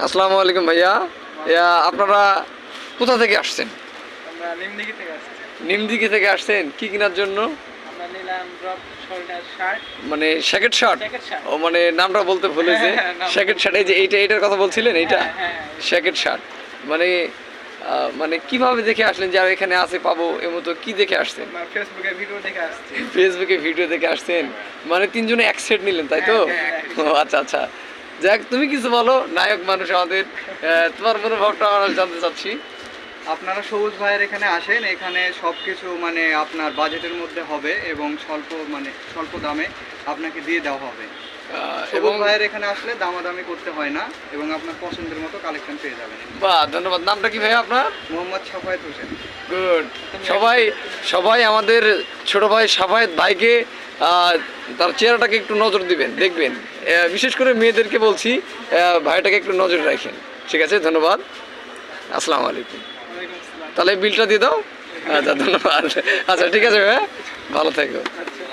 আসসালামু আলাইকুম ভাইয়া। আপনারা কোথা থেকে আসছেন? আমরা নিমদিঘি থেকে আসছি। নিমদিঘি থেকে আসছেন কি কেনার জন্য? আমরা নিলাম ড্রপ শোল্ডার শার্ট। মানে শ্যাকেট শার্ট? Jacket shirt. ও মানে নামটা বলতে ভুলেছে। শ্যাকেট শার্ট, এই যে এইটার কথা বলছিলেন, এইটা হ্যাঁ। শ্যাকেট শার্ট। মানে মানে কিভাবে দেখে আসলেন যে এখানে আছে পাবো এমতো, কি দেখে আসছেন? আমরা ফেসবুকে ভিডিও দেখে আসছি। ফেসবুকে ভিডিও দেখে আসছেন, মানে তিনজনে এক সেট নিলেন তাই তো? ও আচ্ছা আচ্ছা, যাক তুমি কিছু বলো, নায়ক মানুষ আমাদের, তোমার মনোভাবটা আমরা জানতে চাচ্ছি। আপনারা সবুজ ভাইয়ের এখানে আসেন, এখানে সব কিছু মানে আপনার বাজেটের মধ্যে হবে এবং স্বল্প দামে আপনাকে দিয়ে দেওয়া হবে। এবং সবুজ ভাইয়ের এখানে আসলে দামাদামি করতে হয় না এবং আপনার পছন্দের মতো কালেকশন পেয়ে যাবেন। বাহ, ধন্যবাদ। নামটা কি ভাই আপনার? মোহাম্মদ সাফায়েত হোসেন। গুড। সবাই সবাই আমাদের ছোট ভাই সাফায়েত ভাইকে তার চেহারাটাকে একটু নজর দিবেন, দেখবেন। বিশেষ করে মেয়েদেরকে বলছি, ভাইটাকে একটু নজর রাখেন। ঠিক আছে, ধন্যবাদ। আসসালামু আলাইকুম। ওয়ালাইকুম আসসালাম। তাহলে বিলটা দিয়ে দাও। আচ্ছা, ধন্যবাদ। আচ্ছা, ঠিক আছে ভাই, ভালো থেকো। আচ্ছা।